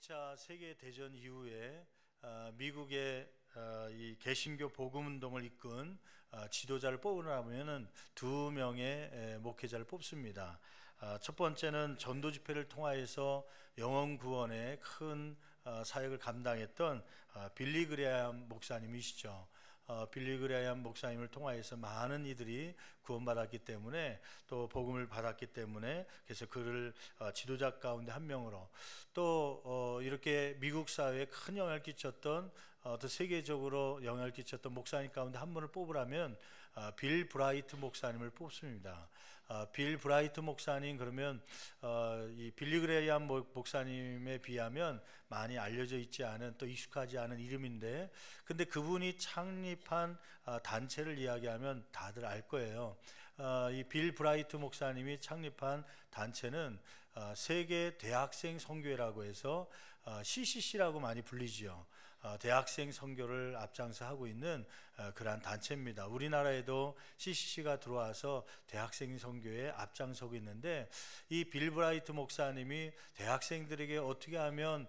2차 세계대전 이후에 미국의 이 개신교 복음운동을 이끈 지도자를 뽑으려면 두 명의 목회자를 뽑습니다. 첫 번째는 전도 집회를 통하여서 영혼 구원의 큰 사역을 감당했던 빌리 그레이엄 목사님이시죠. 빌리 그레이엄 목사님을 통하여서 많은 이들이 구원받았기 때문에, 또 복음을 받았기 때문에, 그래서 그를 지도자 가운데 한 명으로, 또 이렇게 미국 사회에 큰 영향을 끼쳤던, 또 세계적으로 영향을 끼쳤던 목사님 가운데 한 분을 뽑으라면 빌 브라이트 목사님을 뽑습니다. 빌 브라이트 목사님, 그러면 이 빌리 그레이엄 목사님에 비하면 많이 알려져 있지 않은, 또 익숙하지 않은 이름인데, 근데 그분이 창립한 단체를 이야기하면 다들 알 거예요. 이 빌 브라이트 목사님이 창립한 단체는 세계 대학생 선교회라고 해서 CCC라고 많이 불리지요. 대학생 선교를 앞장서 하고 있는 그러한 단체입니다. 우리나라에도 CCC가 들어와서 대학생 선교에 앞장서고 있는데, 이 빌 브라이트 목사님이 대학생들에게 어떻게 하면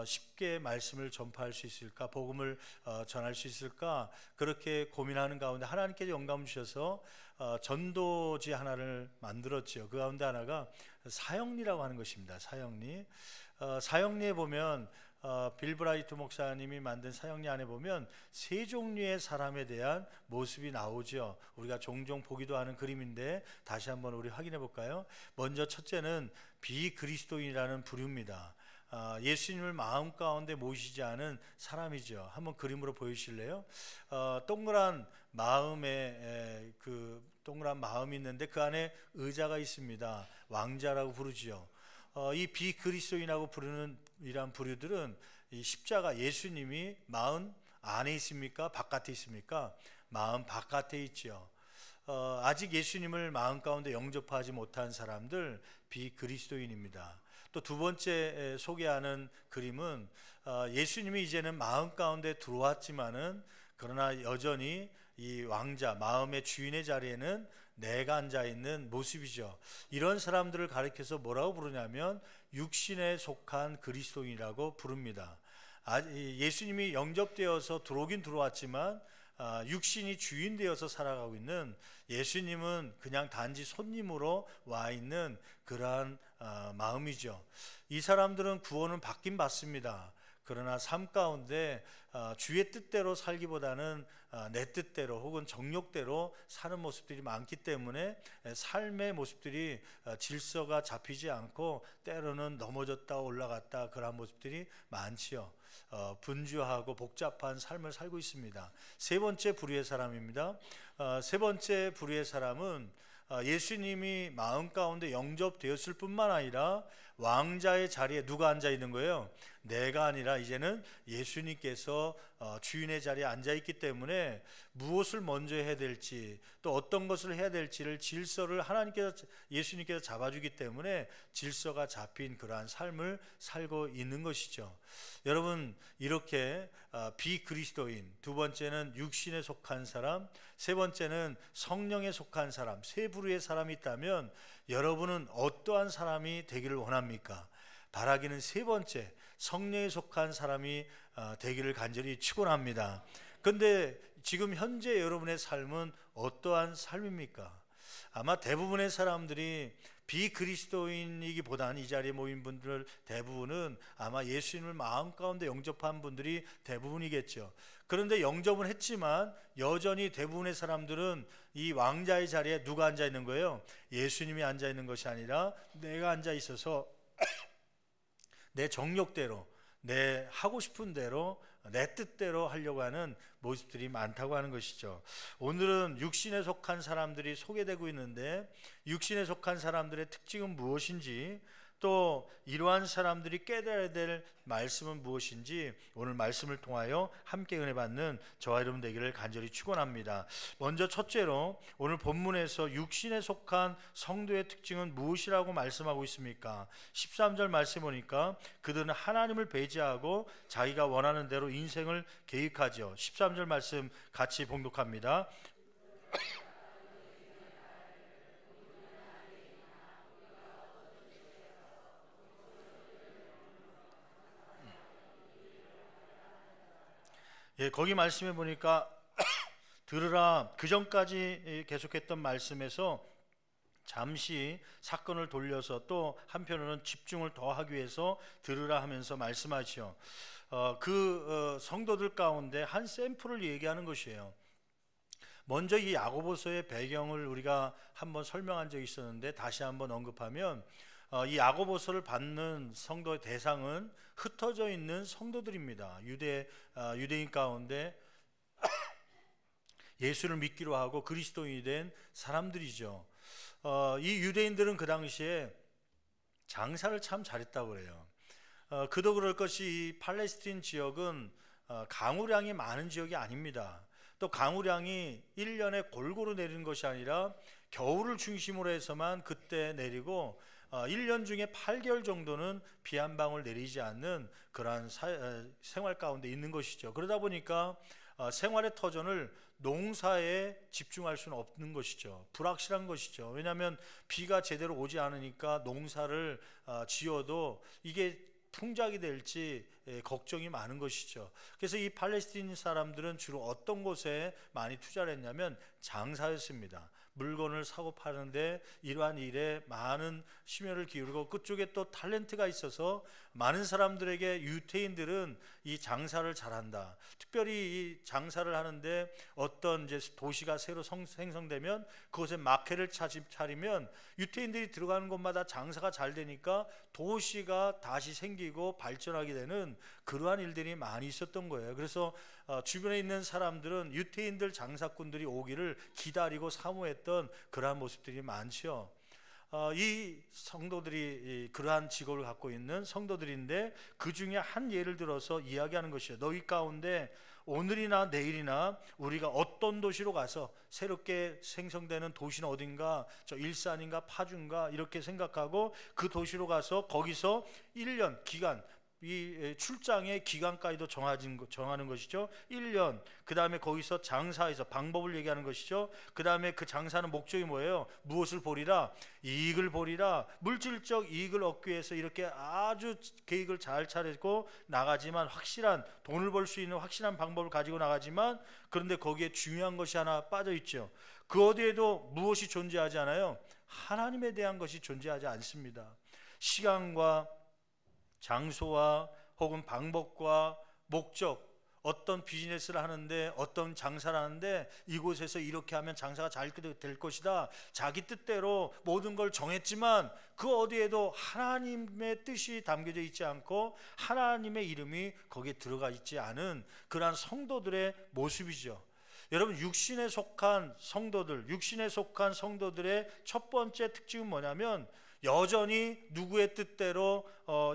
쉽게 말씀을 전파할 수 있을까, 복음을 전할 수 있을까, 그렇게 고민하는 가운데 하나님께서 영감 주셔서 전도지 하나를 만들었지요. 그 가운데 하나가 사형리라고 하는 것입니다. 사형리. 사형리에 보면 빌 브라이트 목사님이 만든 사형리 안에 보면 세 종류의 사람에 대한 모습이 나오죠. 우리가 종종 보기도 하는 그림인데 다시 한번 우리 확인해 볼까요? 먼저 첫째는 비그리스도인이라는 부류입니다. 예수님을 마음 가운데 모시지 않은 사람이죠. 한번 그림으로 보여주실래요? 동그란 마음에 동그란 마음이 있는데 그 안에 의자가 있습니다. 왕자라고 부르지요. 이 비그리스도인이라고 부르는 이러한 부류들은 이 십자가, 예수님이 마음 안에 있습니까? 바깥에 있습니까? 마음 바깥에 있죠. 아직 예수님을 마음 가운데 영접하지 못한 사람들, 비그리스도인입니다. 또 두 번째 소개하는 그림은 예수님이 이제는 마음 가운데 들어왔지만은, 그러나 여전히 이 왕자, 마음의 주인의 자리에는 내가 앉아 있는 모습이죠. 이런 사람들을 가리켜서 뭐라고 부르냐면 육신에 속한 그리스도인이라고 부릅니다. 예수님이 영접되어서 들어오긴 들어왔지만 육신이 주인 되어서 살아가고 있는, 예수님은 그냥 단지 손님으로 와 있는 그러한 마음이죠. 이 사람들은 구원은 받긴 받습니다. 그러나 삶 가운데 주의 뜻대로 살기보다는 내 뜻대로 혹은 정욕대로 사는 모습들이 많기 때문에 삶의 모습들이 질서가 잡히지 않고 때로는 넘어졌다 올라갔다, 그러한 모습들이 많지요. 분주하고 복잡한 삶을 살고 있습니다. 세 번째 부류의 사람입니다. 세 번째 부류의 사람은 예수님이 마음 가운데 영접되었을 뿐만 아니라 왕자의 자리에 누가 앉아 있는 거예요? 내가 아니라 이제는 예수님께서 주인의 자리에 앉아 있기 때문에 무엇을 먼저 해야 될지, 또 어떤 것을 해야 될지를 질서를 예수님께서 잡아주기 때문에 질서가 잡힌 그러한 삶을 살고 있는 것이죠. 여러분, 이렇게 비그리스도인, 두 번째는 육신에 속한 사람, 세 번째는 성령에 속한 사람, 세 부류의 사람이 있다면 여러분은 어떠한 사람이 되기를 원합니까? 바라기는 세 번째, 성령에 속한 사람이 되기를 간절히 축원합니다. 그런데 지금 현재 여러분의 삶은 어떠한 삶입니까? 아마 대부분의 사람들이 비그리스도인이기보다는, 이 자리에 모인 분들 대부분은 아마 예수님을 마음 가운데 영접한 분들이 대부분이겠죠. 그런데 영접은 했지만 여전히 대부분의 사람들은 이 왕자의 자리에 누가 앉아 있는 거예요? 예수님이 앉아 있는 것이 아니라 내가 앉아 있어서 내 정욕대로, 내 하고 싶은 대로, 내 뜻대로 하려고 하는 모습들이 많다고 하는 것이죠. 오늘은 육신에 속한 사람들이 소개되고 있는데, 육신에 속한 사람들의 특징은 무엇인지, 또 이러한 사람들이 깨달아야 될 말씀은 무엇인지 오늘 말씀을 통하여 함께 은혜 받는 저와 여러분 되기를 간절히 축원합니다. 먼저 첫째로 오늘 본문에서 육신에 속한 성도의 특징은 무엇이라고 말씀하고 있습니까? 13절 말씀 보니까 그들은 하나님을 배제하고 자기가 원하는 대로 인생을 계획하죠. 13절 말씀 같이 봉독합니다. 예, 거기 말씀해 보니까 들으라, 그 전까지 계속했던 말씀에서 잠시 사건을 돌려서 또 한편으로는 집중을 더 하기 위해서 들으라 하면서 말씀하시오. 성도들 가운데 한 샘플을 얘기하는 것이에요. 먼저 이 야고보서의 배경을 우리가 한번 설명한 적이 있었는데 다시 한번 언급하면, 이 야고보서를 받는 성도의 대상은 흩어져 있는 성도들입니다. 유대인 가운데 예수를 믿기로 하고 그리스도인이 된 사람들이죠. 이 유대인들은 그 당시에 장사를 참 잘했다고 그래요. 그도 그럴 것이 이 팔레스틴 지역은 강우량이 많은 지역이 아닙니다. 또 강우량이 1년에 골고루 내리는 것이 아니라 겨울을 중심으로 해서만 그때 내리고 1년 중에 8개월 정도는 비 한 방울 내리지 않는 그러한 생활 가운데 있는 것이죠. 그러다 보니까 생활의 터전을 농사에 집중할 수는 없는 것이죠. 불확실한 것이죠. 왜냐하면 비가 제대로 오지 않으니까 농사를 지어도 이게 풍작이 될지 걱정이 많은 것이죠. 그래서 이 팔레스틴 사람들은 주로 어떤 곳에 많이 투자를 했냐면 장사였습니다. 물건을 사고 파는데 이러한 일에 많은 심혈을 기울이고, 그쪽에 또 탤런트가 있어서 많은 사람들에게 유태인들은 이 장사를 잘한다. 특별히 이 장사를 하는데 어떤 이제 도시가 새로 생성되면 그곳에 마켓을 차리면 유태인들이 들어가는 곳마다 장사가 잘 되니까 도시가 다시 생기고 발전하게 되는 그러한 일들이 많이 있었던 거예요. 그래서 주변에 있는 사람들은 유태인들 장사꾼들이 오기를 기다리고 사모했던 그러한 모습들이 많죠. 이 성도들이 그러한 직업을 갖고 있는 성도들인데, 그 중에 한 예를 들어서 이야기하는 것이죠. 너희 가운데 오늘이나 내일이나 우리가 어떤 도시로 가서, 새롭게 생성되는 도시는 어딘가, 저 일산인가 파주인가 이렇게 생각하고 그 도시로 가서 거기서 1년 기간, 이 출장의 기간까지도 정하는 것이죠. 1년. 그 다음에 거기서 장사해서 방법을 얘기하는 것이죠. 그 다음에 그 장사는 목적이 뭐예요? 무엇을 보리라? 이익을 보리라. 물질적 이익을 얻기 위해서 이렇게 아주 계획을 잘 차리고 나가지만, 확실한 돈을 벌 수 있는 확실한 방법을 가지고 나가지만, 그런데 거기에 중요한 것이 하나 빠져 있죠. 그 어디에도 무엇이 존재하지 않아요? 하나님에 대한 것이 존재하지 않습니다. 시간과 장소와 혹은 방법과 목적, 어떤 비즈니스를 하는데, 어떤 장사를 하는데 이곳에서 이렇게 하면 장사가 잘 될 것이다, 자기 뜻대로 모든 걸 정했지만 그 어디에도 하나님의 뜻이 담겨져 있지 않고 하나님의 이름이 거기에 들어가 있지 않은 그러한 성도들의 모습이죠. 여러분, 육신에 속한 성도들의 첫 번째 특징은 뭐냐면, 여전히 누구의 뜻대로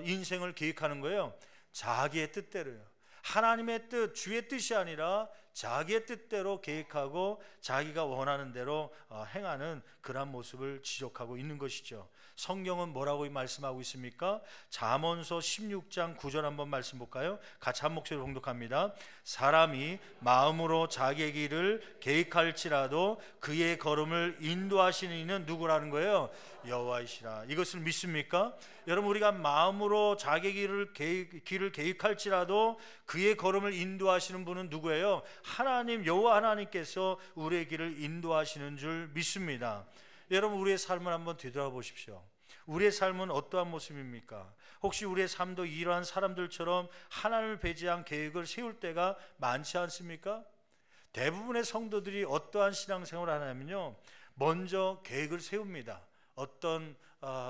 인생을 계획하는 거예요? 자기의 뜻대로요. 하나님의 뜻, 주의 뜻이 아니라 자기의 뜻대로 계획하고 자기가 원하는 대로 행하는 그런 모습을 지적하고 있는 것이죠. 성경은 뭐라고 말씀하고 있습니까? 잠언서 16장 9절 한번 말씀 볼까요? 같이 한 목소리로 봉독합니다. 사람이 마음으로 자기의 길을 계획할지라도 그의 걸음을 인도하시는 이는 누구라는 거예요? 여호와이시라. 이것을 믿습니까? 여러분, 우리가 마음으로 자기의 길을 계획할지라도 그의 걸음을 인도하시는 분은 누구예요? 하나님, 여호와 하나님께서 우리의 길을 인도하시는 줄 믿습니다. 여러분, 우리의 삶을 한번 되돌아보십시오. 우리의 삶은 어떠한 모습입니까? 혹시 우리의 삶도 이러한 사람들처럼 하나님을 배제한 계획을 세울 때가 많지 않습니까? 대부분의 성도들이 어떠한 신앙생활을 하냐면요, 먼저 계획을 세웁니다. 어떤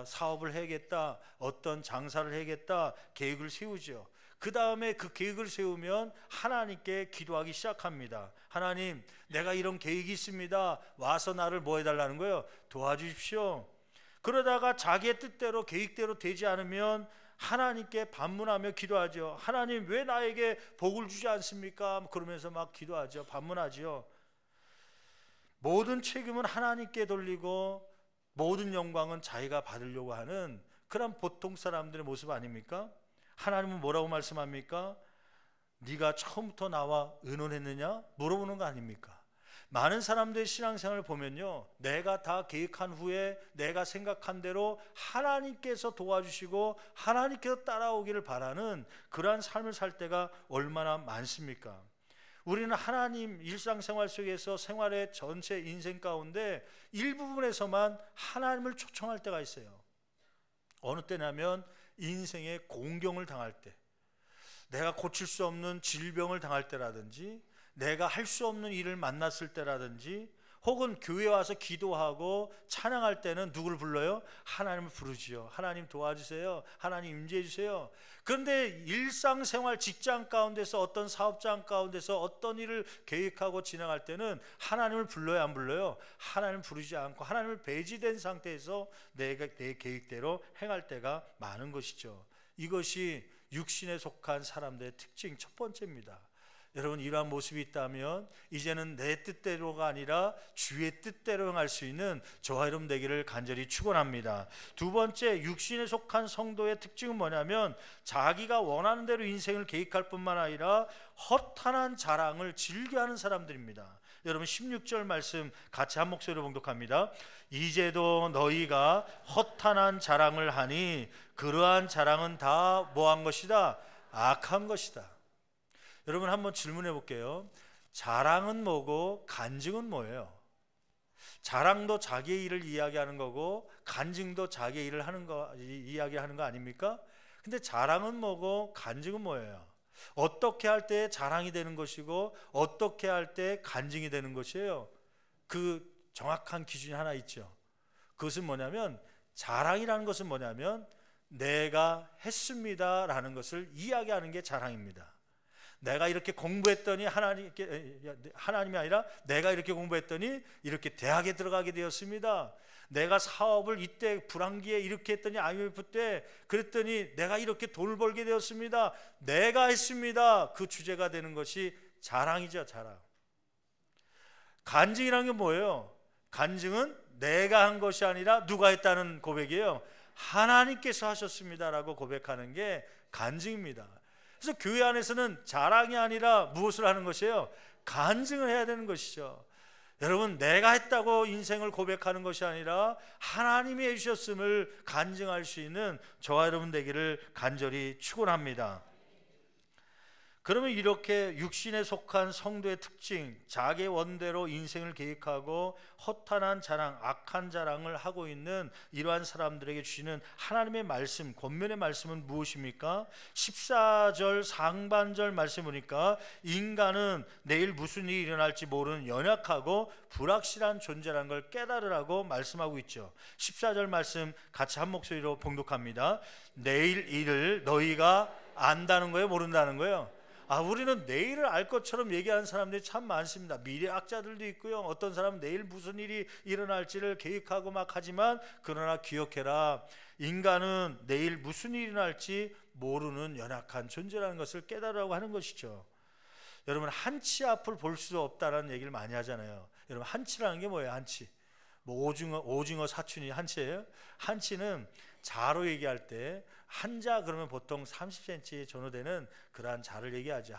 사업을 해야겠다, 어떤 장사를 해야겠다, 계획을 세우죠. 그 다음에 그 계획을 세우면 하나님께 기도하기 시작합니다. 하나님, 내가 이런 계획이 있습니다. 와서 나를 뭐 해달라는 거예요? 도와주십시오. 그러다가 자기의 뜻대로 계획대로 되지 않으면 하나님께 반문하며 기도하죠. 하나님, 왜 나에게 복을 주지 않습니까? 그러면서 막 기도하죠. 반문하죠. 모든 책임은 하나님께 돌리고 모든 영광은 자기가 받으려고 하는 그런 보통 사람들의 모습 아닙니까? 하나님은 뭐라고 말씀합니까? 네가 처음부터 나와 의논했느냐? 물어보는 거 아닙니까? 많은 사람들의 신앙생활을 보면요, 내가 다 계획한 후에 내가 생각한 대로 하나님께서 도와주시고 하나님께서 따라오기를 바라는 그러한 삶을 살 때가 얼마나 많습니까? 우리는 하나님 일상생활 속에서 생활의 전체 인생 가운데 일부분에서만 하나님을 초청할 때가 있어요. 어느 때냐면 인생의 공경을 당할 때, 내가 고칠 수 없는 질병을 당할 때라든지, 내가 할 수 없는 일을 만났을 때라든지, 혹은 교회 와서 기도하고 찬양할 때는 누굴 불러요? 하나님을 부르지요. 하나님 도와주세요. 하나님 임재해 주세요. 그런데 일상생활 직장 가운데서, 어떤 사업장 가운데서 어떤 일을 계획하고 진행할 때는 하나님을 불러요, 안 불러요? 하나님을 부르지 않고 하나님을 배제된 상태에서 내 계획대로 행할 때가 많은 것이죠. 이것이 육신에 속한 사람들의 특징 첫 번째입니다. 여러분, 이러한 모습이 있다면 이제는 내 뜻대로가 아니라 주의 뜻대로 행할 수 있는 저와 여러분 되기를 간절히 축원합니다. 두 번째, 육신에 속한 성도의 특징은 뭐냐면 자기가 원하는 대로 인생을 계획할 뿐만 아니라 허탄한 자랑을 즐겨하는 사람들입니다. 여러분, 16절 말씀 같이 한 목소리로 봉독합니다. 이제도 너희가 허탄한 자랑을 하니 그러한 자랑은 다 뭐한 것이다? 악한 것이다. 여러분, 한번 질문해 볼게요. 자랑은 뭐고 간증은 뭐예요? 자랑도 자기의 일을 이야기하는 거고 간증도 자기의 일을 하는 거 이야기하는 거 아닙니까? 근데 자랑은 뭐고 간증은 뭐예요? 어떻게 할 때 자랑이 되는 것이고 어떻게 할 때 간증이 되는 것이에요? 그 정확한 기준이 하나 있죠. 그것은 뭐냐면, 자랑이라는 것은 뭐냐면 내가 했습니다라는 것을 이야기하는 게 자랑입니다. 내가 이렇게 공부했더니 하나님이 아니라 내가 이렇게 공부했더니 이렇게 대학에 들어가게 되었습니다. 내가 사업을 이때 불황기에 이렇게 했더니 IMF 때 그랬더니 내가 이렇게 돈을 벌게 되었습니다. 내가 했습니다. 그 주제가 되는 것이 자랑이죠, 자랑. 간증이라는 게 뭐예요? 간증은 내가 한 것이 아니라 누가 했다는 고백이에요. 하나님께서 하셨습니다라고 고백하는 게 간증입니다. 그래서 교회 안에서는 자랑이 아니라 무엇을 하는 것이에요? 간증을 해야 되는 것이죠. 여러분, 내가 했다고 인생을 고백하는 것이 아니라 하나님이 해주셨음을 간증할 수 있는 저와 여러분 되기를 간절히 축원합니다. 그러면 이렇게 육신에 속한 성도의 특징, 자기 원대로 인생을 계획하고 허탄한 자랑, 악한 자랑을 하고 있는 이러한 사람들에게 주시는 하나님의 말씀, 권면의 말씀은 무엇입니까? 14절 상반절 말씀 보니까 인간은 내일 무슨 일이 일어날지 모르는 연약하고 불확실한 존재라는 걸 깨달으라고 말씀하고 있죠. 14절 말씀 같이 한 목소리로 봉독합니다. 내일 일을 너희가 안다는 거예요, 모른다는 거예요? 우리는 내일을 알 것처럼 얘기하는 사람들이 참 많습니다. 미래학자들도 있고요. 어떤 사람은 내일 무슨 일이 일어날지를 계획하고 막 하지만, 그러나 기억해라. 인간은 내일 무슨 일이 일어날지 모르는 연약한 존재라는 것을 깨달으라고 하는 것이죠. 여러분, 한치 앞을 볼 수 없다는 얘기를 많이 하잖아요. 여러분, 한치라는 게 뭐예요? 한치. 뭐 오징어 사춘이 한치예요? 한치는 자로 얘기할 때 한자 그러면 보통 30cm 전후 되는 그러한 자를 얘기하죠.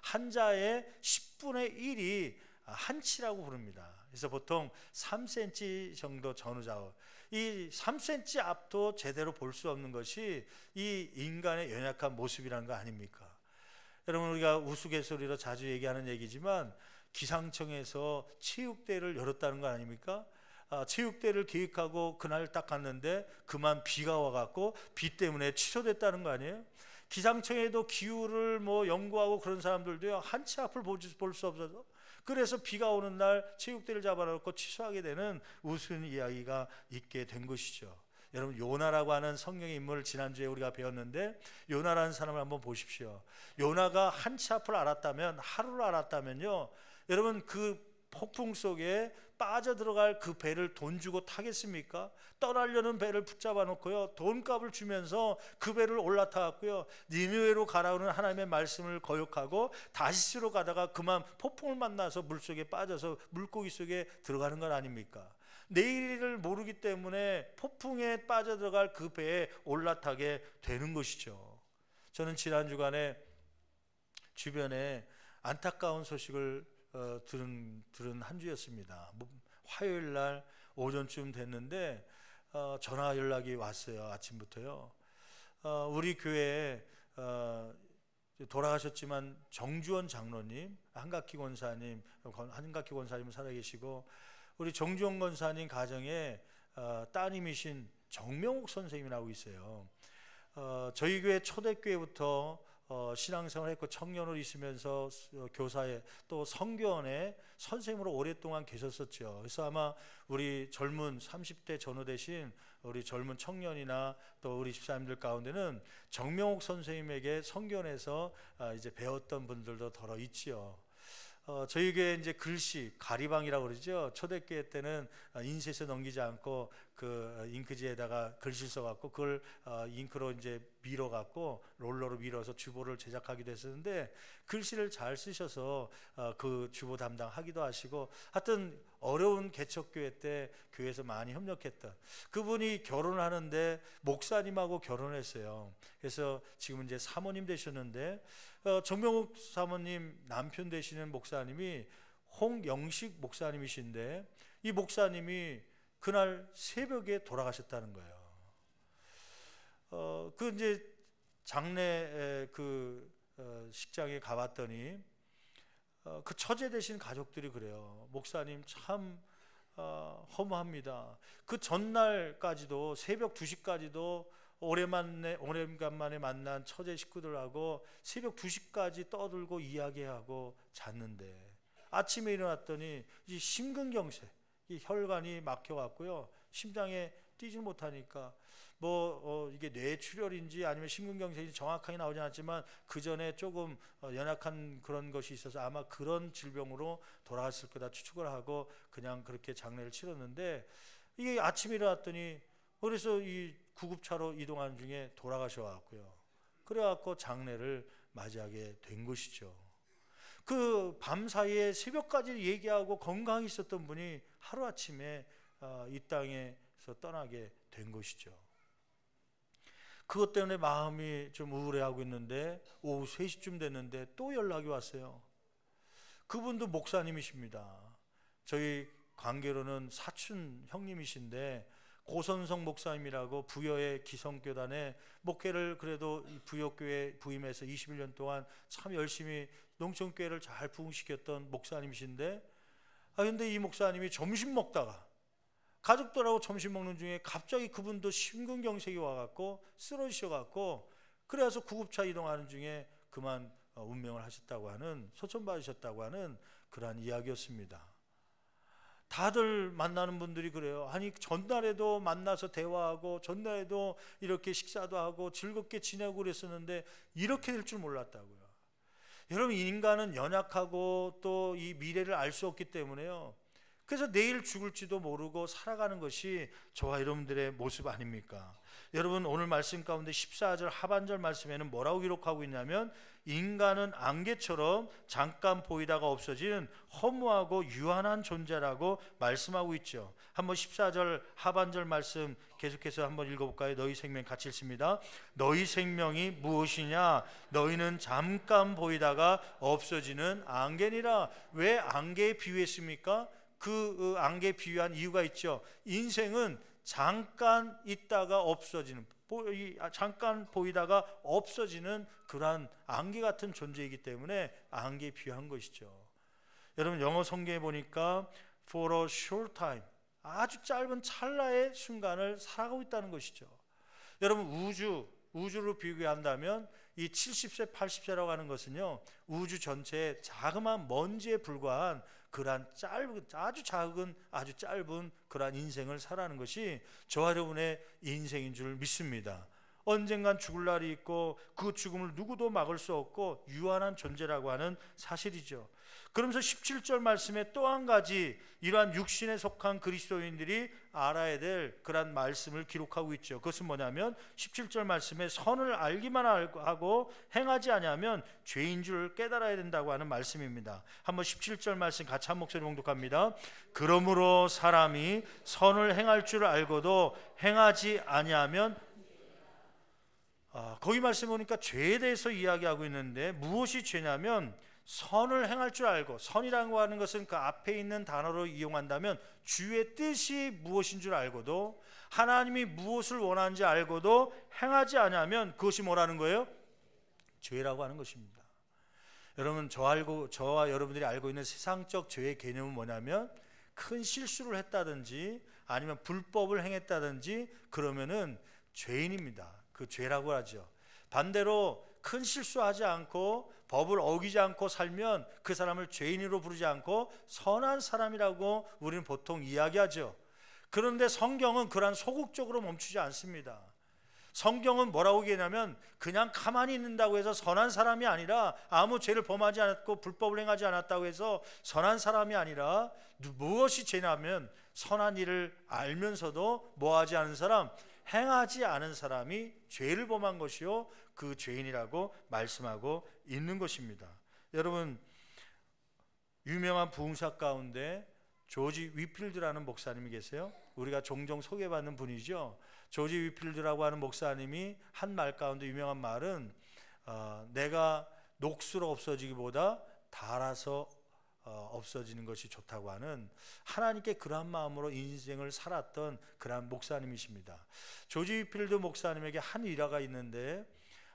한자의 10분의 1이 한치라고 부릅니다. 그래서 보통 3cm 정도 전후 좌우, 이 3cm 앞도 제대로 볼 수 없는 것이 이 인간의 연약한 모습이라는 거 아닙니까? 여러분, 우리가 우스갯소리로 자주 얘기하는 얘기지만 기상청에서 체육대회를 열었다는 거 아닙니까? 체육대회를 계획하고 그날 딱 갔는데 그만 비가 와갖고 비 때문에 취소됐다는 거 아니에요? 기상청에도 기후를 연구하고 그런 사람들도요, 한치 앞을 볼 수 없어서, 그래서 비가 오는 날 체육대회를 잡아놓고 취소하게 되는 우스운 이야기가 있게 된 것이죠. 여러분, 요나라고 하는 성경의 인물을 지난주에 우리가 배웠는데, 요나라는 사람을 한번 보십시오. 요나가 한치 앞을 알았다면, 하루를 알았다면요, 여러분, 그 폭풍 속에 빠져들어갈 그 배를 돈 주고 타겠습니까? 떠나려는 배를 붙잡아 놓고요, 돈값을 주면서 그 배를 올라타갖고요, 니느웨로 가라오는 하나님의 말씀을 거역하고 다시스로 가다가 그만 폭풍을 만나서 물속에 빠져서 물고기 속에 들어가는 건 아닙니까? 내일을 모르기 때문에 폭풍에 빠져들어갈 그 배에 올라타게 되는 것이죠. 저는 지난 주간에 주변에 안타까운 소식을 들은 한 주였습니다. 화요일 날 오전쯤 됐는데 전화 연락이 왔어요. 아침부터요. 우리 교회에 돌아가셨지만 정주원 장로님, 한각희 권사님은 살아계시고, 우리 정주원 권사님 가정에 따님이신 정명옥 선생님이라고 있어요. 저희 교회 초대교회부터 신앙생활을 했고 청년으로 있으면서 교사에 또 성교원에 선생님으로 오랫동안 계셨었죠. 그래서 아마 우리 젊은 30대 전후되신 우리 젊은 청년이나 또 우리 집사님들 가운데는 정명옥 선생님에게 성교원에서 이제 배웠던 분들도 더러 있지요. 저희 교회 이제 글씨 가리방이라고 그러죠. 초대교회 때는 인쇄서 넘기지 않고 그 잉크지에다가 글씨 써갖고 그걸 잉크로 이제 밀어갖고 롤러로 밀어서 주보를 제작하기도 했었는데, 글씨를 잘 쓰셔서 그 주보 담당하기도 하시고, 하여튼 어려운 개척교회 때 교회에서 많이 협력했던 그분이 결혼을 하는데 목사님하고 결혼했어요. 그래서 지금 이제 사모님 되셨는데, 정명욱 사모님 남편 되시는 목사님이 홍영식 목사님이신데, 이 목사님이 그날 새벽에 돌아가셨다는 거예요. 그 이제 장례 식장에 가봤더니 그 처제 되신 가족들이 그래요. 목사님 참 허무합니다. 그 전날까지도 새벽 2시까지도 오래간만에 만난 처제 식구들하고 새벽 2시까지 떠들고 이야기하고 잤는데, 아침에 일어났더니 이 심근경색, 이 혈관이 막혀갖고요, 심장에 뛰지 못하니까 이게 뇌출혈인지 아니면 심근경색인지 정확하게 나오지 않았지만 그 전에 조금 연약한 그런 것이 있어서 아마 그런 질병으로 돌아갔을 거다 추측을 하고 그냥 그렇게 장례를 치렀는데, 이게 아침에 일어났더니 그래서 이 구급차로 이동하는 중에 돌아가셔갖고요, 그래갖고 장례를 맞이하게 된 것이죠. 그 밤 사이에 새벽까지 얘기하고 건강히 있었던 분이 하루아침에 이 땅에서 떠나게 된 것이죠. 그것 때문에 마음이 좀 우울해하고 있는데 오후 3시쯤 됐는데 또 연락이 왔어요. 그분도 목사님이십니다. 저희 관계로는 사촌 형님이신데, 고선성 목사님이라고 부여의 기성교단에 목회를 그래도 부여교회 부임해서 21년 동안 참 열심히 농촌교회를 잘 부흥시켰던 목사님이신데, 근데 이 목사님이 점심 먹다가 가족들하고 점심 먹는 중에 갑자기 그분도 심근경색이 와갖고 쓰러지셔갖고, 그래서 구급차 이동하는 중에 그만 운명을 하셨다고 하는, 소천받으셨다고 하는 그러한 이야기였습니다. 다들 만나는 분들이 그래요. 아니 전날에도 만나서 대화하고 전날에도 이렇게 식사도 하고 즐겁게 지내고 그랬었는데 이렇게 될 줄 몰랐다고요. 여러분, 인간은 연약하고 또 이 미래를 알 수 없기 때문에요, 그래서 내일 죽을지도 모르고 살아가는 것이 저와 여러분들의 모습 아닙니까? 여러분, 오늘 말씀 가운데 14절 하반절 말씀에는 뭐라고 기록하고 있냐면, 인간은 안개처럼 잠깐 보이다가 없어지는 허무하고 유한한 존재라고 말씀하고 있죠. 한번 14절 하반절 말씀 계속해서 한번 읽어볼까요? 너희 생명 같이 읽습니다. 너희 생명이 무엇이냐? 너희는 잠깐 보이다가 없어지는 안개니라. 왜 안개에 비유했습니까? 그 안개에 비유한 이유가 있죠. 인생은 잠깐 있다가 없어지는, 잠깐 보이다가 없어지는 그러한 안개 같은 존재이기 때문에 안개에 비유한 것이죠. 여러분, 영어 성경에 보니까 for a short time, 아주 짧은 찰나의 순간을 살아가고 있다는 것이죠. 여러분, 우주로 비교한다면 이 70세 80세라고 하는 것은요, 우주 전체의 자그마한 먼지에 불과한 그러한 아주 작은 아주 짧은 그러한 인생을 살아가는 것이 저와 여러분의 인생인 줄 믿습니다. 언젠간 죽을 날이 있고 그 죽음을 누구도 막을 수 없고 유한한 존재라고 하는 사실이죠. 그러면서 17절 말씀에 또 한 가지 이러한 육신에 속한 그리스도인들이 알아야 될 그런 말씀을 기록하고 있죠. 그것은 뭐냐면 17절 말씀에 선을 알기만 하고 행하지 아니하면 죄인 줄 깨달아야 된다고 하는 말씀입니다. 한번 17절 말씀 같이 한 목소리 봉독합니다. 그러므로 사람이 선을 행할 줄 알고도 행하지 아니하면, 거기 말씀 보니까 죄에 대해서 이야기하고 있는데, 무엇이 죄냐면 선을 행할 줄 알고, 선이라고 하는 것은 그 앞에 있는 단어로 이용한다면 주의 뜻이 무엇인 줄 알고도, 하나님이 무엇을 원하는지 알고도 행하지 않으면 그것이 뭐라는 거예요? 죄라고 하는 것입니다. 여러분, 저와 여러분들이 알고 있는 세상적 죄의 개념은 뭐냐면 큰 실수를 했다든지 아니면 불법을 행했다든지 그러면은 죄인입니다. 그 죄라고 하죠. 반대로 큰 실수하지 않고 법을 어기지 않고 살면 그 사람을 죄인으로 부르지 않고 선한 사람이라고 우리는 보통 이야기하죠. 그런데 성경은 그러한 소극적으로 멈추지 않습니다. 성경은 뭐라고 얘기하냐면 그냥 가만히 있는다고 해서 선한 사람이 아니라, 아무 죄를 범하지 않았고 불법을 행하지 않았다고 해서 선한 사람이 아니라, 무엇이 죄냐면 선한 일을 알면서도 뭐하지 않은 사람, 행하지 않은 사람이 죄를 범한 것이요 그 죄인이라고 말씀하고 있는 것입니다. 여러분, 유명한 부흥사 가운데 조지 위필드라는 목사님이 계세요. 우리가 종종 소개받는 분이죠. 조지 위필드라고 하는 목사님이 한 말 가운데 유명한 말은 내가 녹수로 없어지기보다 닳아서 없어지는 것이 좋다고 하는, 하나님께 그러한 마음으로 인생을 살았던 그러한 목사님이십니다. 조지 위필드 목사님에게 한 일화가 있는데,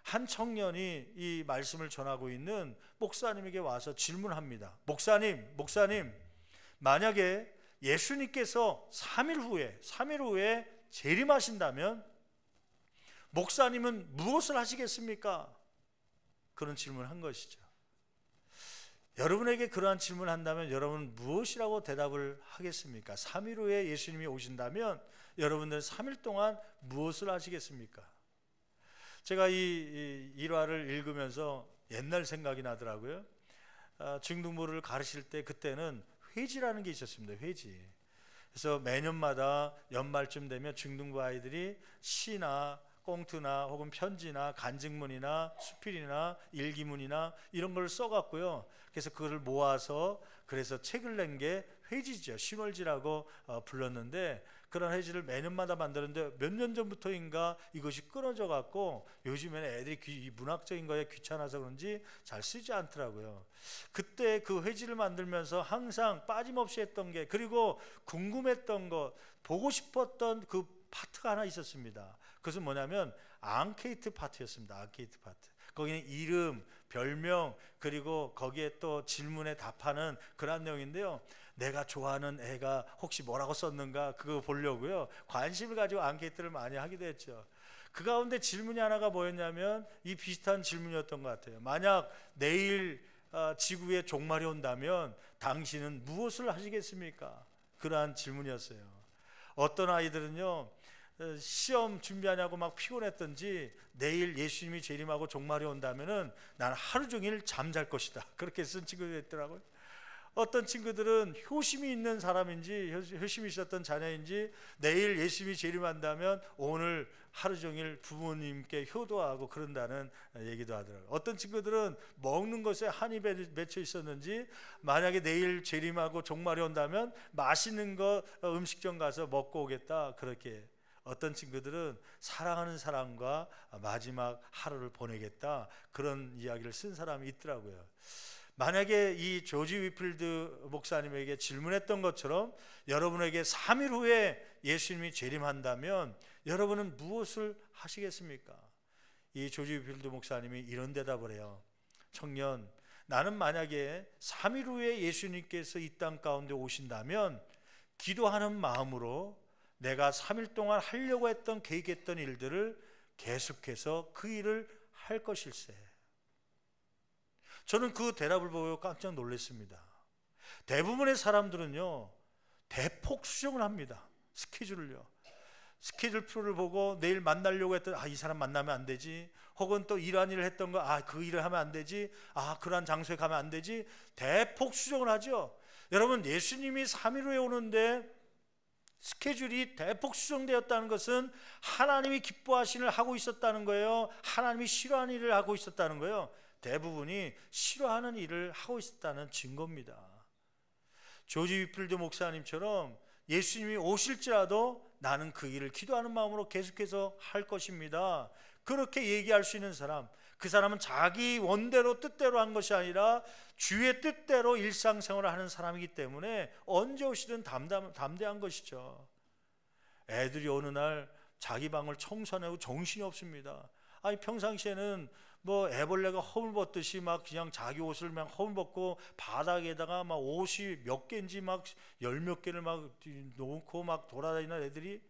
한 청년이 이 말씀을 전하고 있는 목사님에게 와서 질문합니다. 목사님, 만약에 예수님께서 3일 후에 재림하신다면 목사님은 무엇을 하시겠습니까? 그런 질문을 한 것이죠. 여러분에게 그러한 질문을 한다면 여러분은 무엇이라고 대답을 하겠습니까? 3일 후에 예수님이 오신다면 여러분들은 3일 동안 무엇을 하시겠습니까? 제가 이 일화를 읽으면서 옛날 생각이 나더라고요. 중등부를 가르칠 때 그때는 회지라는 게 있었습니다. 회지. 그래서 매년마다 연말쯤 되면 중등부 아이들이 시나 꽁트나 혹은 편지나 간증문이나 수필이나 일기문이나 이런 걸 써갖고요. 그래서 그걸 모아서 그래서 책을 낸 게 회지죠. 신월지라고 불렀는데, 그런 회지를 매년마다 만드는데 몇 년 전부터인가 이것이 끊어져 갖고 요즘에는 애들이 이 문학적인 거에 귀찮아서 그런지 잘 쓰지 않더라고요. 그때 그 회지를 만들면서 항상 빠짐없이 했던 게, 그리고 궁금했던 것, 보고 싶었던 그 파트가 하나 있었습니다. 그것은 뭐냐면 앙케이트 파트였습니다. 앙케이트 파트. 거기는 이름, 별명, 그리고 거기에 또 질문에 답하는 그런 내용인데요. 내가 좋아하는 애가 혹시 뭐라고 썼는가 그거 보려고요. 관심을 가지고 앙케이트를 많이 하기도 했죠. 그 가운데 질문이 하나가 뭐였냐면 이 비슷한 질문이었던 것 같아요. 만약 내일 지구에 종말이 온다면 당신은 무엇을 하시겠습니까? 그러한 질문이었어요. 어떤 아이들은요, 시험 준비하냐고 막 피곤했던지 내일 예수님이 재림하고 종말이 온다면은 나는 하루 종일 잠잘 것이다, 그렇게 쓴 친구들이 있더라고요. 어떤 친구들은 효심이 있는 사람인지 효심이 있었던 자녀인지 내일 예수님이 재림한다면 오늘 하루 종일 부모님께 효도하고 그런다는 얘기도 하더라고요. 어떤 친구들은 먹는 것에 한이 맺혀 있었는지 만약에 내일 재림하고 종말이 온다면 맛있는 거 음식점 가서 먹고 오겠다, 그렇게. 어떤 친구들은 사랑하는 사람과 마지막 하루를 보내겠다, 그런 이야기를 쓴 사람이 있더라고요. 만약에 이 조지 위필드 목사님에게 질문했던 것처럼 여러분에게 3일 후에 예수님이 재림한다면 여러분은 무엇을 하시겠습니까? 이 조지 위필드 목사님이 이런 대답을 해요. 청년, 나는 만약에 3일 후에 예수님께서 이 땅 가운데 오신다면 기도하는 마음으로 내가 3일 동안 하려고 했던 계획했던 일들을 계속해서 그 일을 할 것일세. 저는 그 대답을 보고 깜짝 놀랐습니다. 대부분의 사람들은요, 대폭 수정을 합니다. 스케줄을요. 스케줄 표를 보고 내일 만나려고 했던 이 사람 만나면 안 되지, 혹은 또 이러한 일을 했던 거 그 일을 하면 안 되지, 그러한 장소에 가면 안 되지, 대폭 수정을 하죠. 여러분, 예수님이 3일 후에 오는데 스케줄이 대폭 수정되었다는 것은 하나님이 기뻐하시는 일을 하고 있었다는 거예요? 하나님이 싫어하는 일을 하고 있었다는 거예요? 대부분이 싫어하는 일을 하고 있었다는 증거입니다. 조지 위필드 목사님처럼 예수님이 오실지라도 나는 그 일을 기도하는 마음으로 계속해서 할 것입니다, 그렇게 얘기할 수 있는 사람, 그 사람은 자기 원대로 뜻대로 한 것이 아니라 주의 뜻대로 일상생활을 하는 사람이기 때문에 언제 오시든 담대한 것이죠. 애들이 어느 날 자기 방을 청소하고 정신이 없습니다. 평상시에는 뭐 애벌레가 허물 벗듯이 막 그냥 자기 옷을 막 허물 벗고 바닥에다가 막 옷이 몇 개인지 막 열 몇 개를 막 놓고 막 돌아다니는 애들이,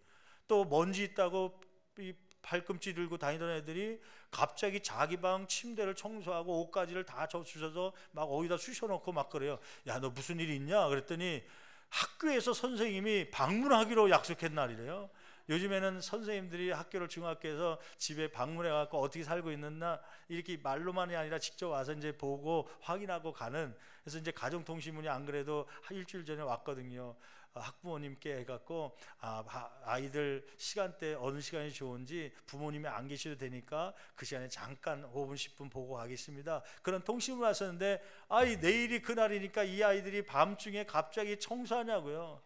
또 먼지 있다고 이 발꿈치 들고 다니던 애들이 갑자기 자기 방 침대를 청소하고 옷가지를 다 주셔서 막 어디다 쑤셔놓고 막 그래요. 야, 너 무슨 일 있냐? 그랬더니 학교에서 선생님이 방문하기로 약속한 날이래요. 요즘에는 선생님들이 학교를, 중학교에서 집에 방문해 갖고 어떻게 살고 있는나 이렇게 말로만이 아니라 직접 와서 이제 보고 확인하고 가는. 그래서 이제 가정통신문이 안 그래도 한 일주일 전에 왔거든요. 학부모님께 해갖고 아이들 시간대 어느 시간이 좋은지 부모님이 안 계셔도 되니까 그 시간에 잠깐 5분 10분 보고 가겠습니다, 그런 통신을 왔었는데, 내일이 그날이니까 이 아이들이 밤중에 갑자기 청소하냐고요.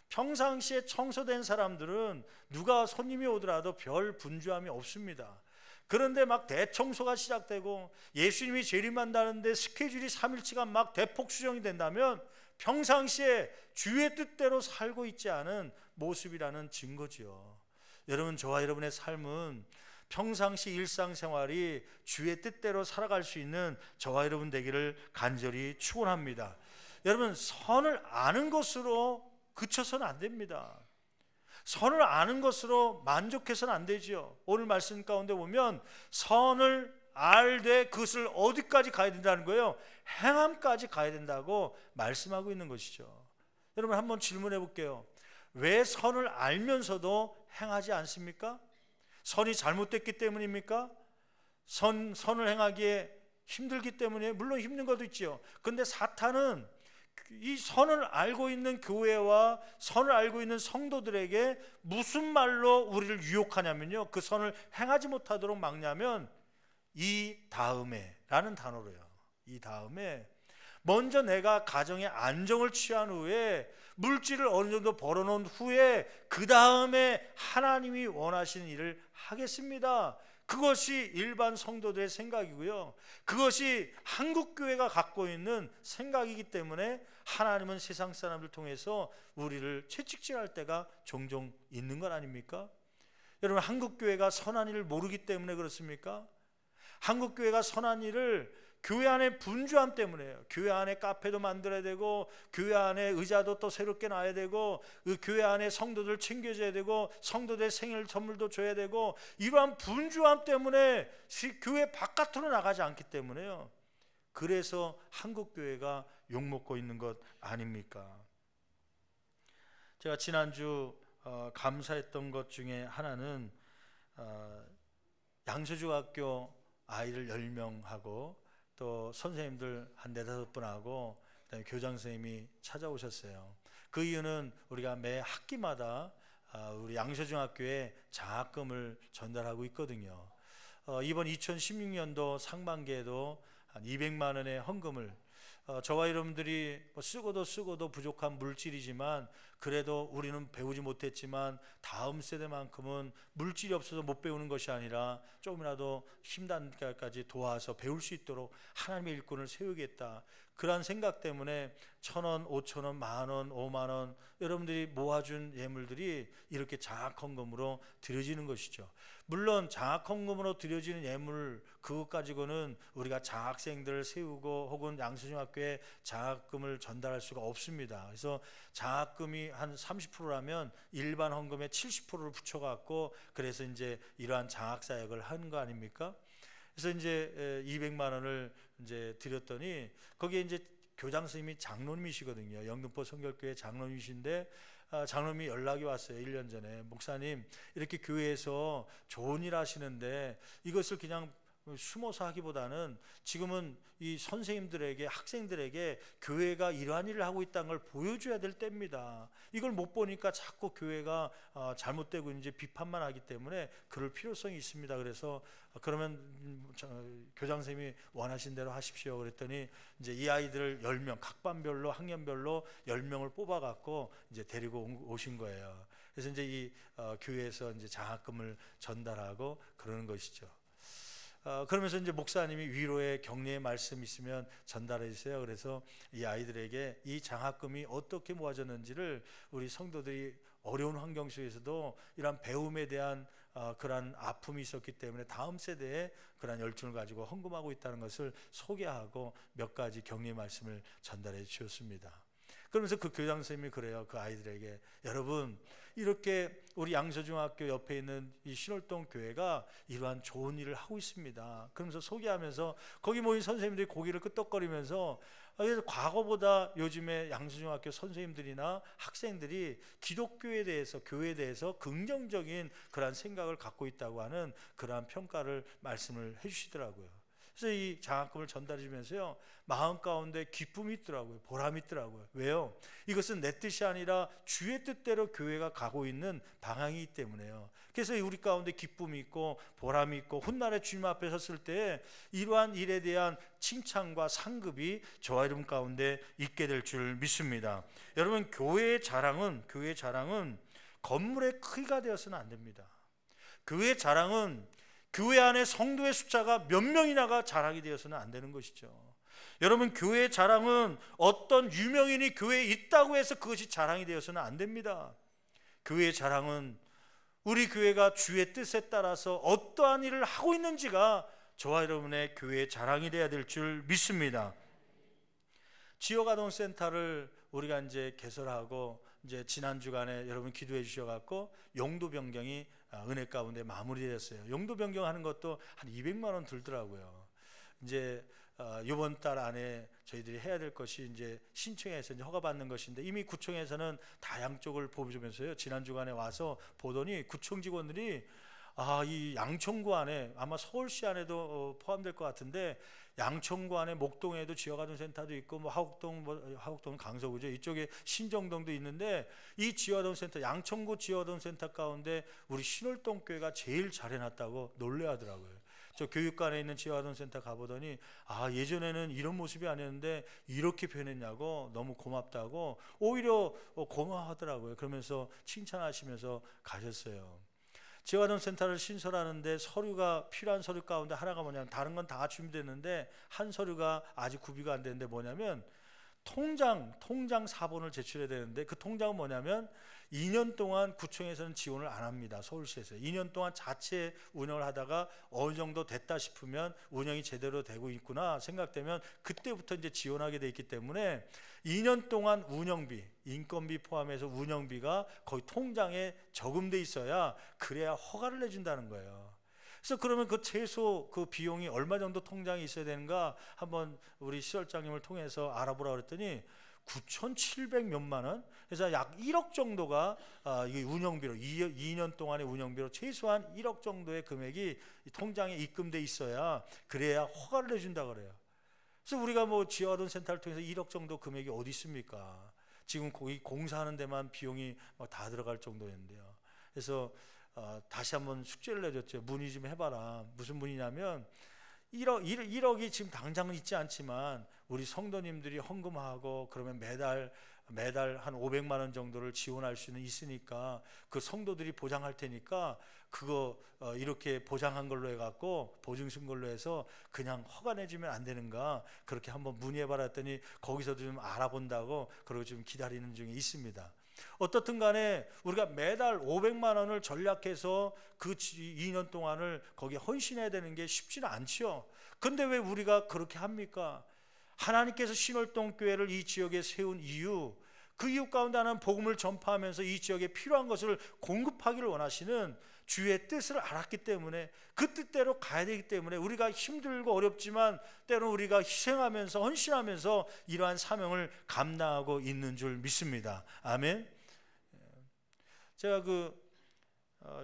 평상시에 청소된 사람들은 누가 손님이 오더라도 별 분주함이 없습니다. 그런데 막 대청소가 시작되고 예수님이 재림한다는데 스케줄이 3일치가 막 대폭 수정이 된다면 평상시에 주의 뜻대로 살고 있지 않은 모습이라는 증거지요. 여러분, 저와 여러분의 삶은 평상시 일상생활이 주의 뜻대로 살아갈 수 있는 저와 여러분 되기를 간절히 축원합니다. 여러분, 선을 아는 것으로 그쳐서는 안 됩니다. 선을 아는 것으로 만족해서는 안 되지요. 오늘 말씀 가운데 보면 선을 알되 그것을 어디까지 가야 된다는 거예요? 행함까지 가야 된다고 말씀하고 있는 것이죠. 여러분, 한번 질문해 볼게요. 왜 선을 알면서도 행하지 않습니까? 선이 잘못됐기 때문입니까? 선을 행하기에 힘들기 때문에, 물론 힘든 것도 있죠. 그런데 사탄은 이 선을 알고 있는 교회와 선을 알고 있는 성도들에게 무슨 말로 우리를 유혹하냐면요, 그 선을 행하지 못하도록 막냐면 이 다음에 라는 단어로요. 이 다음에 먼저 내가 가정의 안정을 취한 후에 물질을 어느 정도 벌어놓은 후에 그 다음에 하나님이 원하시는 일을 하겠습니다. 그것이 일반 성도들의 생각이고요, 그것이 한국교회가 갖고 있는 생각이기 때문에 하나님은 세상 사람을 통해서 우리를 채찍질할 때가 종종 있는 건 아닙니까? 여러분, 한국교회가 선한 일을 모르기 때문에 그렇습니까? 한국교회가 선한 일을 교회 안에 분주함 때문에요. 교회 안에 카페도 만들어야 되고, 교회 안에 의자도 또 새롭게 놔야 되고, 그 교회 안에 성도들 챙겨줘야 되고, 성도들 생일 선물도 줘야 되고, 이러한 분주함 때문에 교회 바깥으로 나가지 않기 때문에요. 그래서 한국교회가 욕먹고 있는 것 아닙니까? 제가 지난주 감사했던 것 중에 하나는 양서중학교 아이들 10명하고 또 선생님들 한 4-5분하고 그다음에 교장 선생님이 찾아오셨어요. 그 이유는 우리가 매 학기마다 우리 양서중학교에 장학금을 전달하고 있거든요. 이번 2016년도 상반기에도 한 200만 원의 헌금을, 저와 여러분들이 쓰고도 부족한 물질이지만 그래도 우리는 배우지 못했지만 다음 세대만큼은 물질이 없어서 못 배우는 것이 아니라 조금이라도 힘단까지 도와서 배울 수 있도록 하나님의 일꾼을 세우겠다, 그러한 생각 때문에 1,000원, 5,000원, 만원, 5만원 여러분들이 모아준 예물들이 이렇게 장학헌금으로 드려지는 것이죠. 물론 장학헌금으로 드려지는 예물 그것 가지고는 우리가 장학생들을 세우고 혹은 양서중학교에 장학금을 전달할 수가 없습니다. 그래서 장학금이 한 30%라면 일반 헌금의 70%를 붙여갖고 그래서 이제 이러한 장학사역을 하는 거 아닙니까? 그래서 이제 200만 원을 이제 드렸더니 거기에 이제 교장 선생님이 장로님이시거든요. 영등포 성결교회 장로님이신데 장로님이 연락이 왔어요. 1년 전에. 목사님, 이렇게 교회에서 좋은 일 하시는데 이것을 그냥 숨어서 하기보다는 지금은 이 선생님들에게, 학생들에게 교회가 이러한 일을 하고 있다는 걸 보여줘야 될 때입니다. 이걸 못 보니까 자꾸 교회가 잘못되고 이제 비판만 하기 때문에 그럴 필요성이 있습니다. 그래서 그러면 교장 선생님이 원하신 대로 하십시오. 그랬더니 이제 이 아이들을 10명, 각 반별로 학년별로 10명을 뽑아갖고 이제 데리고 오신 거예요. 그래서 이제 이 교회에서 이제 장학금을 전달하고 그러는 것이죠. 그러면서 이제 목사님이 위로의 격려의 말씀 있으면 전달해 주세요. 그래서 이 아이들에게 이 장학금이 어떻게 모아졌는지를 우리 성도들이 어려운 환경 속에서도 이런 배움에 대한 그러한 아픔이 있었기 때문에 다음 세대에 그러한 열정을 가지고 헌금하고 있다는 것을 소개하고 몇 가지 격려의 말씀을 전달해 주셨습니다. 그러면서 그 교장 선생님이 그래요. 그 아이들에게, 여러분, 이렇게 우리 양서중학교 옆에 있는 이 신월동 교회가 이러한 좋은 일을 하고 있습니다. 그러면서 소개하면서 거기 모인 선생님들이 고개를 끄덕거리면서 과거보다 요즘에 양서중학교 선생님들이나 학생들이 기독교에 대해서, 교회에 대해서 긍정적인 그러한 생각을 갖고 있다고 하는 그러한 평가를 말씀을 해주시더라고요. 그래서 이 장학금을 전달해 주면서요, 마음 가운데 기쁨이 있더라고요. 보람이 있더라고요. 왜요? 이것은 내 뜻이 아니라 주의 뜻대로 교회가 가고 있는 방향이기 때문에요. 그래서 우리 가운데 기쁨이 있고 보람이 있고 훗날에 주님 앞에 섰을 때 이러한 일에 대한 칭찬과 상급이 저와 여러분 가운데 있게 될 줄 믿습니다. 여러분, 교회의 자랑은 건물의 크기가 되어서는 안 됩니다. 교회의 자랑은 교회 안에 성도의 숫자가 몇 명이나가 자랑이 되어서는 안 되는 것이죠. 여러분, 교회의 자랑은 어떤 유명인이 교회에 있다고 해서 그것이 자랑이 되어서는 안 됩니다. 교회의 자랑은 우리 교회가 주의 뜻에 따라서 어떠한 일을 하고 있는지가 저와 여러분의 교회의 자랑이 되어야 될 줄 믿습니다. 지역아동센터를 우리가 이제 개설하고 이제 지난 주간에 여러분 기도해 주셔갖고 용도 변경이 은혜 가운데 마무리됐어요. 용도 변경하는 것도 한 200만 원 들더라고요. 이제 이번 달 안에 저희들이 해야 될 것이 이제 신청해서 이제 허가받는 것인데, 이미 구청에서는 다 양쪽을 보여주면서요, 지난 주간에 와서 보더니 구청 직원들이 이 양천구 안에, 아마 서울시 안에도 포함될 것 같은데, 양천구 안에 목동에도 지역아동센터도 있고, 화곡동은 강서구죠. 이쪽에 신정동도 있는데, 이 지역아동센터, 양천구 지역아동센터 가운데 우리 신월동 교회가 제일 잘 해놨다고 놀래하더라고요. 저 교육관에 있는 지역아동센터 가보더니 예전에는 이런 모습이 아니었는데 이렇게 변했냐고 너무 고맙다고 오히려 고마워하더라고요. 그러면서 칭찬하시면서 가셨어요. 지역아동센터를 신설하는데 서류가 필요한 서류 가운데 하나가 뭐냐면, 다른 건 다 준비됐는데 한 서류가 아직 구비가 안 되는데 뭐냐면 통장 사본을 제출해야 되는데, 그 통장은 뭐냐면 2년 동안 구청에서는 지원을 안 합니다. 서울시에서 2년 동안 자체 운영을 하다가 어느 정도 됐다 싶으면 운영이 제대로 되고 있구나 생각되면 그때부터 이제 지원하게 돼 있기 때문에 2년 동안 운영비, 인건비 포함해서 운영비가 거의 통장에 저금돼 있어야, 그래야 허가를 내준다는 거예요. 그래서 그러면 그 최소 그 비용이 얼마 정도 통장에 있어야 되는가 한번 우리 시설장님을 통해서 알아보라 그랬더니 9,700 몇만 원, 그래서 약 1억 정도가 이 운영비로, 2년 동안의 운영비로 최소한 1억 정도의 금액이 통장에 입금돼 있어야, 그래야 허가를 내준다 그래요. 그래서 우리가 뭐 지역아동센터를 통해서 1억 정도 금액이 어디 있습니까? 지금 거기 공사하는 데만 비용이 다 들어갈 정도였는데요. 그래서 다시 한번 숙제를 내줬죠. 문의 좀 해봐라. 무슨 문의냐면 1억이 지금 당장은 있지 않지만 우리 성도님들이 헌금하고 그러면 매달 한 500만 원 정도를 지원할 수는 있으니까 그 성도들이 보장할 테니까 그거 이렇게 보장한 걸로 해갖고 보증쓴 걸로 해서 그냥 허가 내주면 안 되는가, 그렇게 한번 문의해봐라 했더니 거기서도 좀 알아본다고 그러고 좀 기다리는 중에 있습니다. 어떻든 간에 우리가 매달 500만 원을 전략해서 그 2년 동안을 거기에 헌신해야 되는 게 쉽지는 않죠. 근데 왜 우리가 그렇게 합니까? 하나님께서 신월동 교회를 이 지역에 세운 이유, 그 이유 가운데 하나는 복음을 전파하면서 이 지역에 필요한 것을 공급하기를 원하시는 주의 뜻을 알았기 때문에, 그 뜻대로 가야 되기 때문에 우리가 힘들고 어렵지만 때로는 우리가 희생하면서 헌신하면서 이러한 사명을 감당하고 있는 줄 믿습니다. 아멘. 제가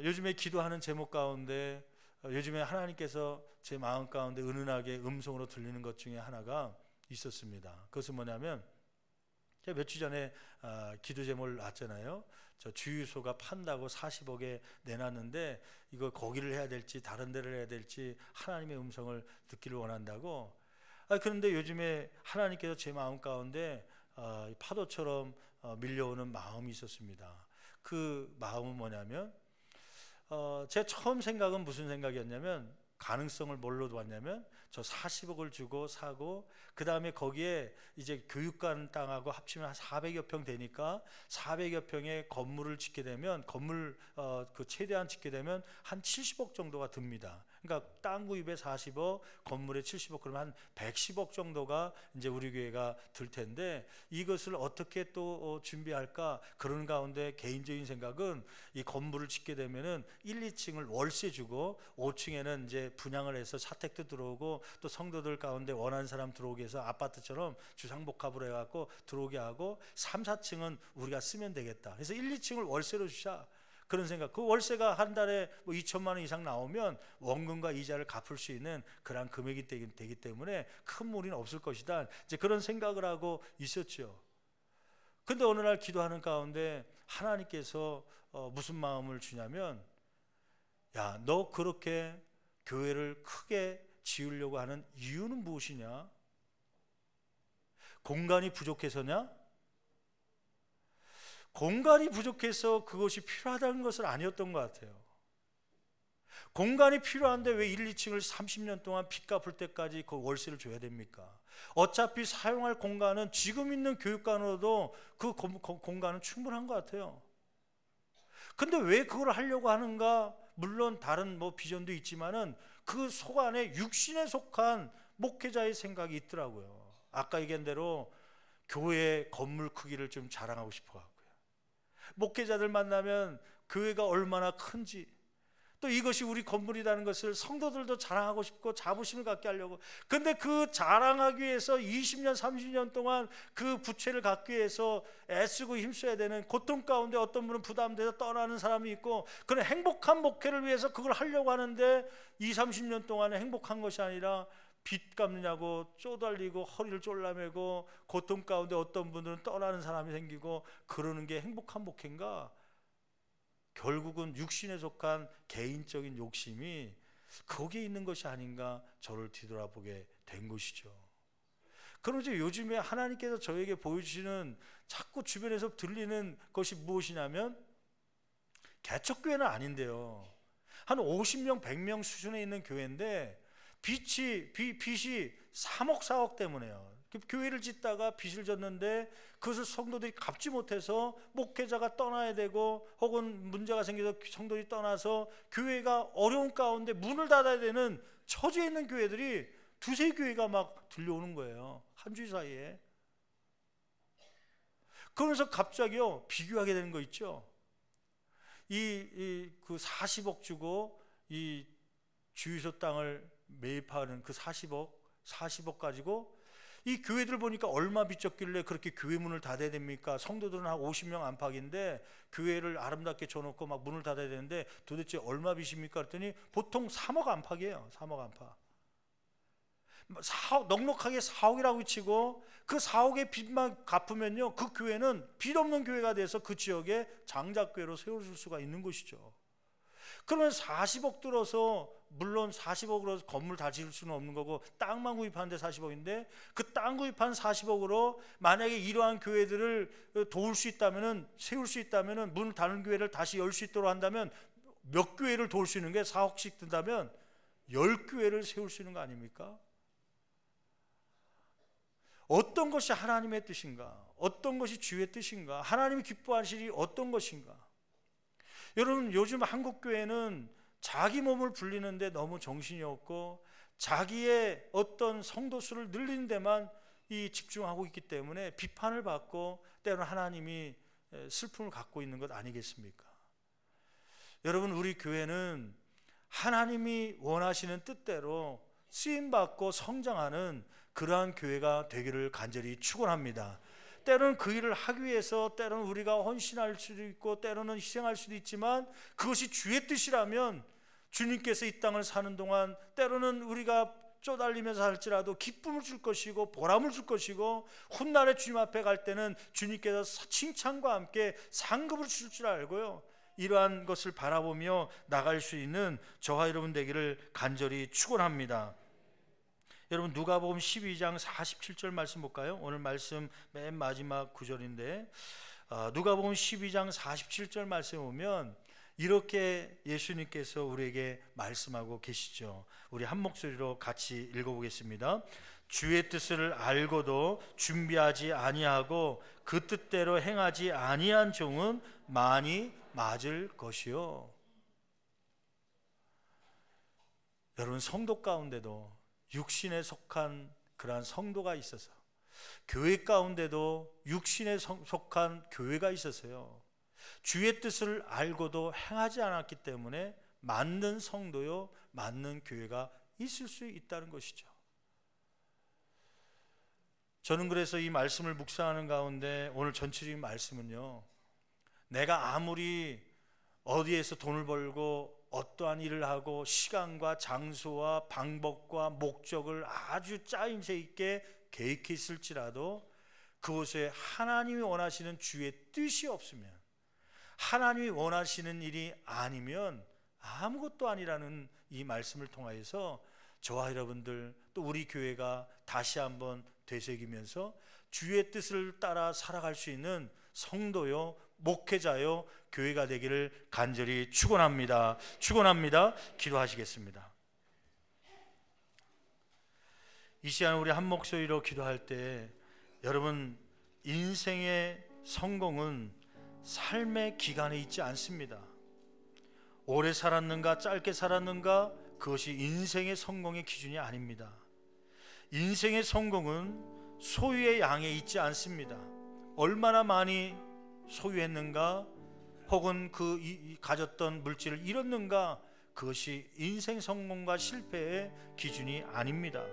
요즘에 기도하는 제목 가운데 요즘에 하나님께서 제 마음 가운데 은은하게 음성으로 들리는 것 중에 하나가 있었습니다. 그것은 뭐냐면, 제가 몇 주 전에 기도 제목을 놨잖아요. 저 주유소가 판다고 40억에 내놨는데 이거 거기를 해야 될지 다른 데를 해야 될지 하나님의 음성을 듣기를 원한다고. 그런데 요즘에 하나님께서 제 마음 가운데 파도처럼 밀려오는 마음이 있었습니다. 그 마음은 뭐냐면, 제 처음 생각은 무슨 생각이었냐면, 가능성을 뭘로 봤냐면, 저 40억을 주고 사고, 그 다음에 거기에 이제 교육관 땅하고 합치면 한 400여 평 되니까 400여 평의 건물을 짓게 되면 그 최대한 짓게 되면 한 70억 정도가 듭니다. 그러니까 땅 구입에 40억, 건물에 70억, 그러면 한 110억 정도가 이제 우리 교회가 들 텐데, 이것을 어떻게 또 준비할까? 그런 가운데 개인적인 생각은 이 건물을 짓게 되면은 1, 2층을 월세 주고 5층에는 이제 분양을 해서 사택도 들어오고 또 성도들 가운데 원하는 사람 들어오게 해서 아파트처럼 주상복합으로 해갖고 들어오게 하고 3, 4층은 우리가 쓰면 되겠다. 그래서 1, 2층을 월세로 주자. 그런 생각. 그 월세가 한 달에 뭐 2천만 원 이상 나오면 원금과 이자를 갚을 수 있는 그런 금액이 되기 때문에 큰 무리는 없을 것이다. 이제 그런 생각을 하고 있었죠. 근데 어느 날 기도하는 가운데 하나님께서 무슨 마음을 주냐면, 야, 너 그렇게 교회를 크게 지으려고 하는 이유는 무엇이냐? 공간이 부족해서냐? 공간이 부족해서 그것이 필요하다는 것은 아니었던 것 같아요. 공간이 필요한데 왜 1, 2층을 30년 동안 빚 갚을 때까지 그 월세를 줘야 됩니까? 어차피 사용할 공간은 지금 있는 교육관으로도 그 공간은 충분한 것 같아요. 근데 왜 그걸 하려고 하는가? 물론 다른 뭐 비전도 있지만은 그 속 안에 육신에 속한 목회자의 생각이 있더라고요. 아까 얘기한 대로 교회 건물 크기를 좀 자랑하고 싶어 갖고요. 목회자들 만나면 교회가 얼마나 큰지, 또 이것이 우리 건물이라는 것을 성도들도 자랑하고 싶고 자부심을 갖게 하려고. 근데 그 자랑하기 위해서 20년 30년 동안 그 부채를 갚기 위해서 애쓰고 힘써야 되는 고통 가운데 어떤 분은 부담돼서 떠나는 사람이 있고, 그런 행복한 목회를 위해서 그걸 하려고 하는데 20, 30년 동안에 행복한 것이 아니라 빚 갚느냐고 쪼달리고 허리를 졸라매고 고통 가운데 어떤 분들은 떠나는 사람이 생기고, 그러는 게 행복한 목회인가? 결국은 육신에 속한 개인적인 욕심이 거기에 있는 것이 아닌가, 저를 뒤돌아보게 된 것이죠. 그럼 이제 요즘에 하나님께서 저에게 보여주시는 자꾸 주변에서 들리는 것이 무엇이냐면, 개척교회는 아닌데요, 한 50명 100명 수준에 있는 교회인데 빚이 3억 4억 때문에요. 교회를 짓다가 빚을 졌는데 그것을 성도들이 갚지 못해서 목회자가 떠나야 되고, 혹은 문제가 생겨서 성도들이 떠나서 교회가 어려운 가운데 문을 닫아야 되는 처지에 있는 교회들이 두세 교회가 막 들려오는 거예요, 한 주 사이에. 그러면서 갑자기요 비교하게 되는 거 있죠. 그 40억 주고 이 주유소 땅을 매입하는 그 40억 가지고 이 교회들 보니까 얼마 빚졌길래 그렇게 교회 문을 닫아야 됩니까? 성도들은 한 50명 안팎인데 교회를 아름답게 줘놓고 막 문을 닫아야 되는데 도대체 얼마 빚입니까? 그랬더니 보통 3억 안팎이에요. 3억 안팎. 4억, 넉넉하게 4억이라고 치고 그 4억의 빚만 갚으면요, 그 교회는 빚 없는 교회가 돼서 그 지역에 장작교회로 세워줄 수가 있는 것이죠. 그러면 40억 들어서, 물론 40억으로 건물 다 지을 수는 없는 거고 땅만 구입하는데 40억인데, 그 땅 구입한 40억으로 만약에 이러한 교회들을 도울 수 있다면은, 세울 수 있다면은, 문을 닫는 교회를 다시 열 수 있도록 한다면 몇 교회를 도울 수 있는 게 4억씩 든다면 10교회를 세울 수 있는 거 아닙니까? 어떤 것이 하나님의 뜻인가? 어떤 것이 주의 뜻인가? 하나님이 기뻐하실 일이 어떤 것인가? 여러분, 요즘 한국교회는 자기 몸을 불리는데 너무 정신이 없고 자기의 어떤 성도 수를 늘리는 데만 집중하고 있기 때문에 비판을 받고 때로는 하나님이 슬픔을 갖고 있는 것 아니겠습니까? 여러분, 우리 교회는 하나님이 원하시는 뜻대로 쓰임받고 성장하는 그러한 교회가 되기를 간절히 축원합니다. 때로는 그 일을 하기 위해서 때로는 우리가 헌신할 수도 있고 때로는 희생할 수도 있지만, 그것이 주의 뜻이라면 주님께서 이 땅을 사는 동안 때로는 우리가 쪼달리면서 할지라도 기쁨을 줄 것이고 보람을 줄 것이고, 훗날에 주님 앞에 갈 때는 주님께서 칭찬과 함께 상급을 줄 줄 알고요, 이러한 것을 바라보며 나갈 수 있는 저와 여러분 되기를 간절히 축원합니다. 여러분, 누가복음 12장 47절 말씀 볼까요? 오늘 말씀 맨 마지막 구절인데, 누가복음 12장 47절 말씀에 보면 이렇게 예수님께서 우리에게 말씀하고 계시죠. 우리 한 목소리로 같이 읽어보겠습니다. 주의 뜻을 알고도 준비하지 아니하고 그 뜻대로 행하지 아니한 종은 많이 맞을 것이요. 여러분, 성도 가운데도 육신에 속한 그러한 성도가 있어서, 교회 가운데도 육신에 속한 교회가 있어서요, 주의 뜻을 알고도 행하지 않았기 때문에 맞는 성도요, 맞는 교회가 있을 수 있다는 것이죠. 저는 그래서 이 말씀을 묵상하는 가운데 오늘 전체적인 말씀은요, 내가 아무리 어디에서 돈을 벌고 어떠한 일을 하고 시간과 장소와 방법과 목적을 아주 짜임새 있게 계획했을지라도 그곳에 하나님이 원하시는 주의 뜻이 없으면, 하나님이 원하시는 일이 아니면 아무것도 아니라는 이 말씀을 통하여서 저와 여러분들, 또 우리 교회가 다시 한번 되새기면서 주의 뜻을 따라 살아갈 수 있는 성도요, 목회자요, 교회가 되기를 간절히 축원합니다. 기도하시겠습니다. 이 시간 우리 한 목소리로 기도할 때, 여러분, 인생의 성공은 삶의 기간에 있지 않습니다. 오래 살았는가 짧게 살았는가, 그것이 인생의 성공의 기준이 아닙니다. 인생의 성공은 소유의 양에 있지 않습니다. 얼마나 많이 소유했는가, 혹은 가졌던 물질을 잃었는가, 그것이 인생 성공과 실패의 기준이 아닙니다.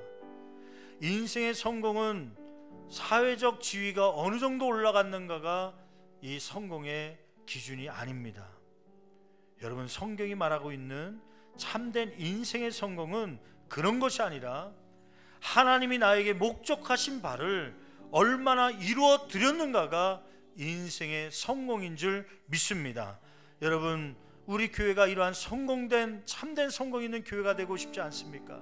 인생의 성공은 사회적 지위가 어느 정도 올라갔는가가 이 성공의 기준이 아닙니다. 여러분, 성경이 말하고 있는 참된 인생의 성공은 그런 것이 아니라 하나님이 나에게 목적하신 바를 얼마나 이루어 드렸는가가 인생의 성공인 줄 믿습니다. 여러분, 우리 교회가 이러한 성공된, 참된 성공 있는 교회가 되고 싶지 않습니까?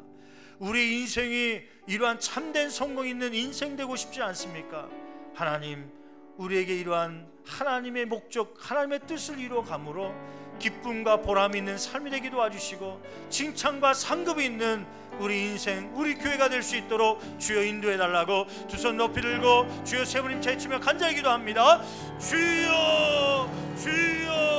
우리 인생이 이러한 참된 성공 있는 인생 되고 싶지 않습니까? 하나님, 우리에게 이러한 하나님의 목적, 하나님의 뜻을 이루어 감으로 기쁨과 보람 있는 삶이 되게 도와주시고 칭찬과 상급이 있는 우리 인생, 우리 교회가 될 수 있도록 주여 인도해 달라고 두 손 높이 들고 주여 세 분 힘 채치며 간절히 기도합니다. 주여, 주여.